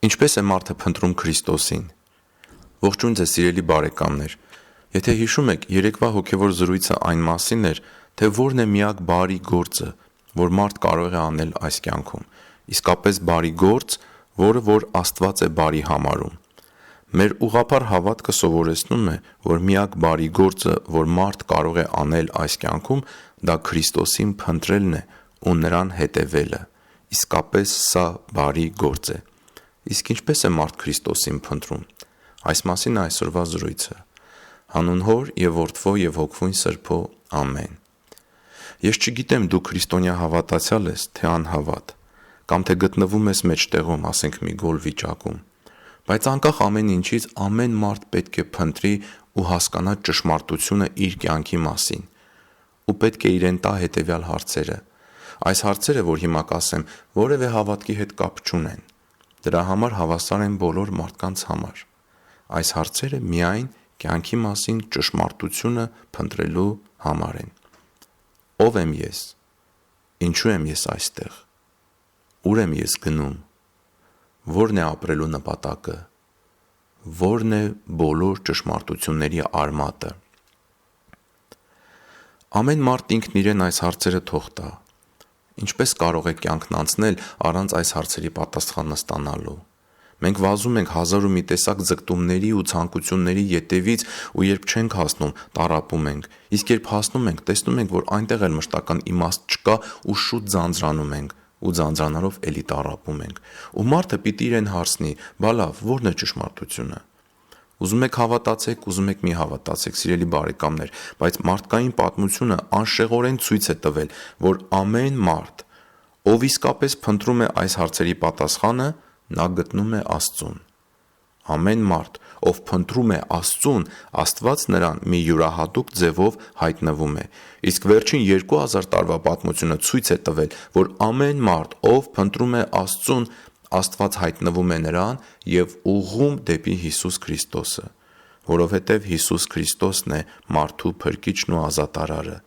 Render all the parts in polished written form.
Ինչպես է մարդը փնտրում Քրիստոսին։ Ողջույն ձեզ սիրելի բարեկամներ։ Եթե հիշում եք, երեկվա հոգևոր զրույցը այն մասին էր, թե որն է միակ բարի գործը, որ մարդ կարող է անել այս կյանքում։ Իսկապես բարի գործ, որը որ Աստված է բարի համարում։ Մեր ուղղափառ հավատքը սովորեցնում է, որ միակ բարի գործը, որ մարդ կարող է անել այս կյանքում, դա Քրիստոսին փնտրելն է ու նրան հետևելը։ Իսկապես սա բարի գործ է։ Իսկ ինչպես է մարդ Քրիստոսին փնտրում։ Այս մասին է այսօրվա զրույցը։ Հանուն Հոր և Որդվո և Հոգվույն Սրբո, ամեն։ Ես չգիտեմ դու քրիստոնյա հավատացյալ ես, թե անհավատ, կամ թե գտնվում ես մեջտեղում, ասենք մի գոլ վիճակում, բայց անկախ ամեն ինչից ամեն մարդ պետք է փնտրի ու հասկանա ճշմարտությունը իր կյանքի մասին, ու պետք է իրեն տա հետևյալ հարցերը։ Այս հարցերը, որ հիմա կասեմ, որևէ հավատքի հետ կապ չունեն։ Դրա համար հավասար են բոլոր մարդկանց համար։ Այս հարցերը միայն կյանքի մասին ճշմարտությունը փնտրելու համար են։ Ո՞վ եմ ես։ Ինչու եմ ես այստեղ։ Ուր եմ ես գնում։ Ո՞րն է ապրելու նպատակը։ Ո՞րն է բոլոր ճշմարտությունների արմատը։ Ամեն մարդ ինքն իրեն այս հարցերը թող տա։ Ինչպես կարող է կյանքն անցնել առանց այս հարցերի պատասխանը ստանալու։ Մենք վազում ենք հազար ու մի տեսակ ձգտումների ու ցանկությունների ետևից ու երբ չենք հասնում, տառապում ենք, իսկ երբ հասնում ենք, տեսնում ենք, որ այնտեղ էլ մշտական իմաստ չկա ու շուտ ձանձրանում ենք ու ձանձրանալով էլի տառապում ենք։ Ու մարդը պիտի իրեն հարցնի. «Բա լավ, ո՞րն է ճշմարտությունը»։ Ուզում եք հավատացեք, ուզում եք մի հավատացեք, սիրելի բարեկամներ, բայց մարդկային պատմությունը անշեղորեն ցույց է տվել, որ ամեն մարդ, ով իսկապես փնտրում է այս հարցերի պատասխանը, նա գտնում է Աստծուն։ Ամեն մարդ, ով փնտրում է Աստծուն, Աստված նրան մի յուրահատուկ ձևով հայտնվում է։ Իսկ վերջին 2000 տարվա պատմությունը ցույց է տվել, որ ամեն մարդ, ով փնտրում է Աստծուն, Աստված հայտնվում է նրան և ուղղում դեպի Հիսուս Քրիստոսը, որովհետև Հիսուս Քրիստոսն է մարդու փրկիչն ու ազատարարը,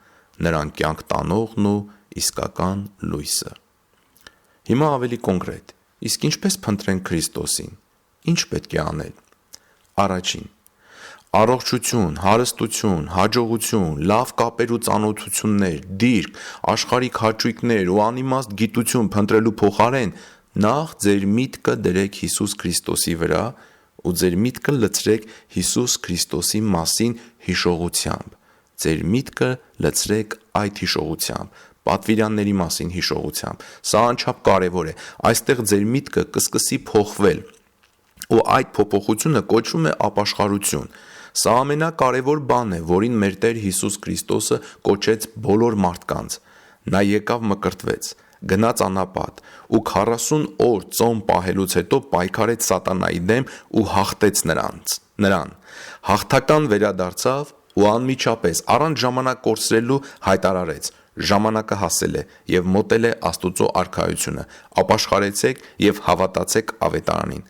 նրան կյանք տանողն ու իսկական լույսը։ Հիմա ավելի կոնկրետ, իսկ ինչպես փնտրենք Քրիստոսին։ Ինչ պետք է անել։ Առաջին. առողջություն, հարստություն, հաջողություն, լավ կապեր ու ծանոթություններ, դիրք, աշխարհիկ հաճույքներ ու անիմաստ գիտություն փնտրելու փոխարեն նախ ձեր միտքը դրեք Հիսուս Քրիստոսի վրա ու ձեր միտքը լցրեք Հիսուս Քրիստոսի մասին հիշողությամբ։ Ձեր միտքը լցրեք այդ հիշողությամբ, պատվիրանների մասին հիշողությամբ։ Սա անչափ կարևոր է։ Այստեղ ձեր միտքը կսկսի փոխվել, ու այդ փոփոխությունը կոչվում է ապաշխարություն։ Սա ամենակարևոր բանն է, որին մեր Տեր Հիսուս Քրիստոսը կոչեց բոլոր մարդկանց։ Նա եկավ մկրտվեց, գնաց անապատ ու 40 օր ծոմ պահելուց հետո պայքարեց սատանայի դեմ ու հաղթեց նրան։ Հաղթական վերադարձավ ու անմիջապես առանց ժամանակ կորցրելու հայտարարեց. ժամանակը հասել է և մոտել է Աստուծո արքայությունը, ապաշխարեցեք և հավատացեք ավետարանին։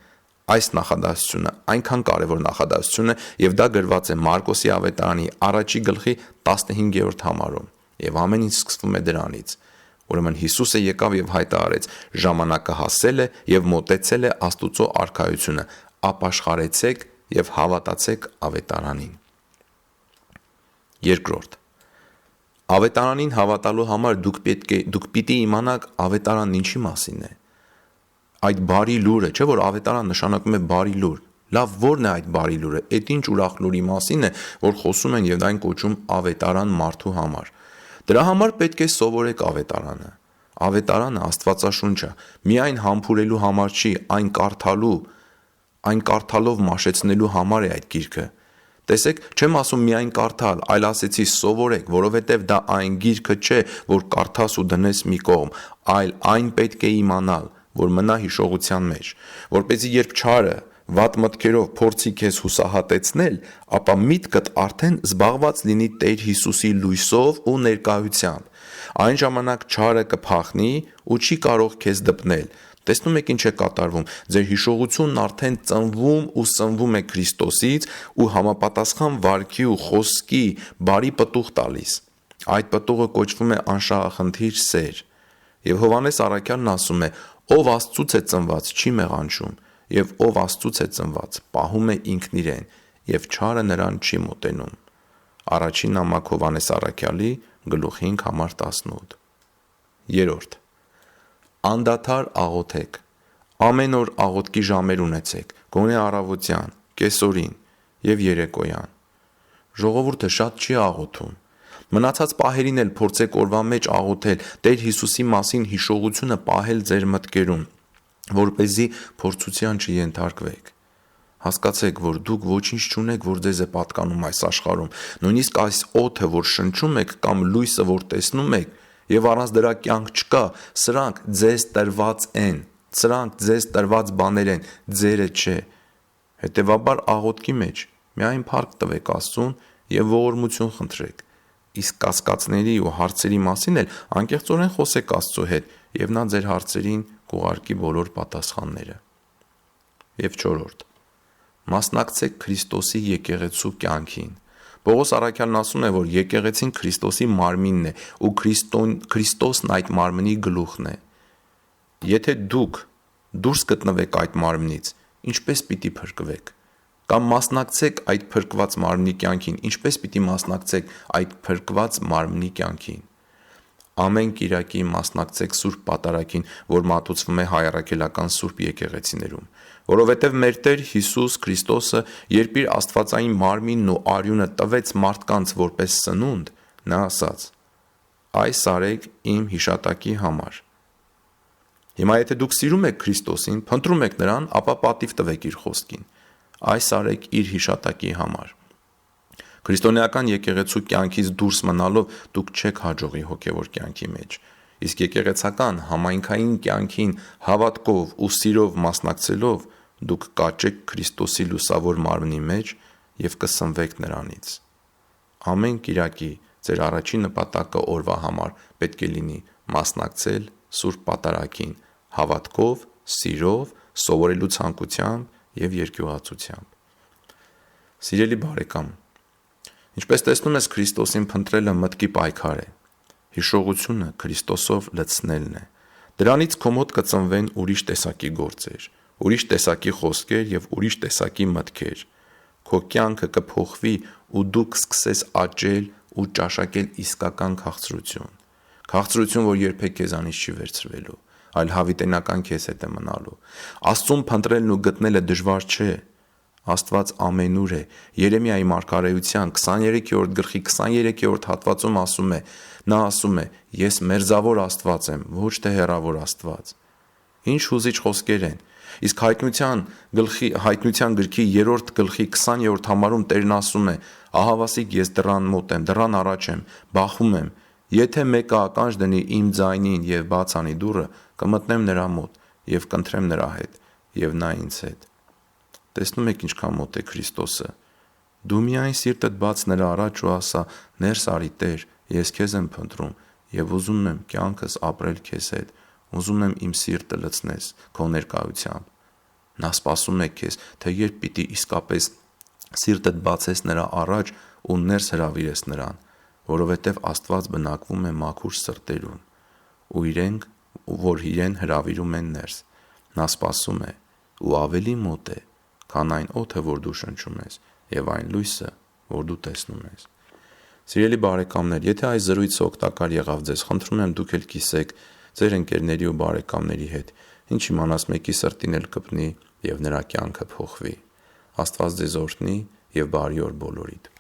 Այս նախադասությունը այնքան կարևոր նախադասություն է, և դա գրված է Մարկոսի ավետարանի 1-15 համարում, և ամեն ինչ սկսվում է դրանից։ Ուրեմն Հիսուսը եկավ և հայտարարեց. ժամանակը հասել է և մոտեցել է Աստուծո արքայությունը, ապաշխարեցեք և հավատացեք ավետարանին։ Երկրորդ. ավետարանին հավատալու համար դուք պիտի իմանաք ավետարանն ինչի մասին է։ Այդ բարի լուրը, չէ՞ որ ավետարան նշանակում է բարի լուր։ Լավ, ո՞րն է այդ բարի լուրը։ Էդ ինչ ուրախ լուրի մասին է, որ խոսում են և այն կոչում ավետարան մարդու համար։ Դրա համար պետք է սովորեք ավետարանը։ Ավետարանը Աստվածաշունչը միայն համբուրելու համար չի, այն կարդալով մաշեցնելու համար է այդ գիրքը։ Տեսեք, չեմ ասում միայն կարդալ, այլ ասեցի սովորեք, որովհետև դա այն գիրքը չէ, որ կարդաս ու դնես մի կողմ, այլ այն պետք է իմանալ, որ մնա հիշողության մեջ, որպեսզի երբ չարը վատ մտքերով փորձի քեզ հուսահատեցնել, ապա միտքդ արդեն զբաղված լինի Տեր Հիսուսի լույսով ու ներկայությամբ։ Այն ժամանակ չարը կփախնի ու չի կարող քեզ դպնել։ Տեսնում եք ինչ է կատարվում։ Ձեր հիշողությունն արդեն ծնվում ու սնվում է Քրիստոսից ու համապատասխան վարքի ու խոսքի բարի պտուղ տալիս։ Այդ պտուղը կոչվում է անշահախնդիր սեր։ Եվ Հովհաննես առաքյալն ասում է. ով Աստծուց է ծնված, չի մեղանչում, եւ ով Աստծուց է ծնված, պահում է ինքն իրեն, եւ չարը նրան չի մոտենում։ Առաջին նամակ Հովհաննես առաքյալի գլուխ 5:18։ 3. Անդադար աղոթեք։ Ամեն օր աղոթքի ժամեր ունեցեք, գոնե առավոտյան, կեսօրին եւ երեկոյան։ Ժողովուրդը շատ չի աղոթում։ Մնացած պահերին էլ փորձեք օրվա մեջ աղոթել, Տեր Հիսուսի մասին հիշողությունը պահել ձեր մտքերում, որպեսզի փորձության չենթարկվեք։ Հասկացեք, որ դուք ոչինչ չունեք, որ ձեզ է պատկանում այս աշխարհում։ Նույնիսկ այս օդը, որ շնչում եք, կամ լույսը, որ տեսնում եք, եւ առանց դրա կյանք չկա, սրանք ձեզ տրված են, սրանք ձեզ տրված բաներ են, ձերը չէ։ Հետևաբար աղոթքի մեջ միայն փառք տվեք Աստծուն եւ ողորմություն խնդրեք։ Իսկ կասկածների ու հարցերի մասին էլ անկեղծորեն խոսեք Աստծո հետ, եւ նա ձեր հարցերին կուղարկի բոլոր պատասխանները։ Եվ 4. Մասնակցեք Քրիստոսի եկեղեցու կյանքին։ Պողոս առաքյալն ասում է, որ եկեղեցին Քրիստոսի մարմինն է ու Քրիստոսն այդ մարմնի գլուխն է։ Եթե դուք դուրս գտնվեք այդ մարմնից, ինչպես պիտի փրկվեք։ Կամ մասնակցեք այդ փրկված մարմնի կյանքին, ինչպես պիտի մասնակցեք այդ փրկված մարմնի կյանքին։ Ամեն կիրակի մասնակցեք Սուրբ Պատարագին, որ մատուցվում է Հայ Առաքելական Սուրբ եկեղեցիներում, որովհետև մեր Տեր Հիսուս Քրիստոսը, երբ իր աստվածային մարմինն ու արյունը տվեց մարդկանց որպես սնունդ, նա ասաց. «Այս արեք իմ հիշատակի համար»։ Հիմա եթե դուք սիրում եք Քրիստոսին, փնտրում եք նրան, ապա պատիվ տվեք իր խոսքին։ Այս արեք իր հիշատակի համար։ Քրիստոնեական եկեղեցու կյանքից դուրս մնալով դուք չեք հաջողի հոգևոր կյանքի մեջ, իսկ եկեղեցական համայնքային կյանքին հավատքով ու սիրով մասնակցելով դուք կաճեք Քրիստոսի լուսավոր մարմնի մեջ եւ կսնվեք նրանից։ Ամեն կիրակի ձեր առաջին նպատակը օրվա համար պետք է լինի մասնակցել Սուրբ Պատարագին հավատքով, սիրով, սովորելու ցանկությամբ եւ երկյուղացությամբ։ Սիրելի բարեկամ, ինչպես տեսնում ես, Քրիստոսին փնտրելը մտքի պայքար է։ Հիշողությունը Քրիստոսով լցնելն է։ Դրանից քո մոտ կծնվեն ուրիշ տեսակի գործեր, ուրիշ տեսակի խոսքեր եւ ուրիշ տեսակի մտքեր։ Քո կյանքը կփոխվի ու դու կսկսես աճել ու ճաշակել իսկական քաղցրություն։ Քաղցրություն, որ երբեք քեզանից չի վերցրվելու, այլ հավիտենական քեզ հետ է մնալու։ Աստծուն փնտրելն ու գտնելը դժվար չէ։ Աստված ամենուր է։ Երեմիայի մարգարեության 23-րդ գլխի 23-րդ հատվածում ասում է. նա ասում է. «Ես մերձավոր Աստված եմ, ոչ թե հեռավոր Աստված»։ Ինչ հուզիչ խոսքեր են։ Իսկ հայտնության գրքի 3-րդ գլխի 20-րդ համարում Տերն ասում է. «Ահավասիկ ես դռան մոտ եմ, դռան առաջ եմ, բախում եմ։ Եթե մեկը ականջ դնի իմ ձայնին եւ բաց անի դուռը, կմտնեմ նրա մոտ եւ կընթրեմ նրա հետ եւ նա ինձ հետ»։ Տեսնում եք ինչքան մոտ է Քրիստոսը։ Դու միայն սիրտդ բաց նրա առաջ ու ասա. «Ներս արի Տեր, ես քեզ եմ փնտրում եւ ուզում եմ կյանքս ապրել քեզ հետ, ուզում եմ իմ սիրտը լցնես քո ներկայությամբ»։ Նա սպասում է քեզ, թե երբ պիտի իսկապես սիրտդ բացես նրա առաջ ու ներս հրավիրես նրան, որովհետև Աստված բնակվում է մաքուր սրտերում ու որ իրեն հրավիրում են ներս։ Նա սպասում է ու ավելի մոտ է, քան այն օդը, որ դու շնչում ես, եւ այն լույսը, որ դու տեսնում ես։ Սիրելի բարեկամներ, եթե այս զրույցը օգտակար եղավ ձեզ, խնդրում եմ դուք էլ կիսեք ձեր ընկերների ու բարեկամների հետ, ինչ իմանաս մեկի սրտին էլ կպնի եւ նրա կյանքը փոխվի։ Աստված ձեզ օրհնի եւ բարի օր բոլորիդ։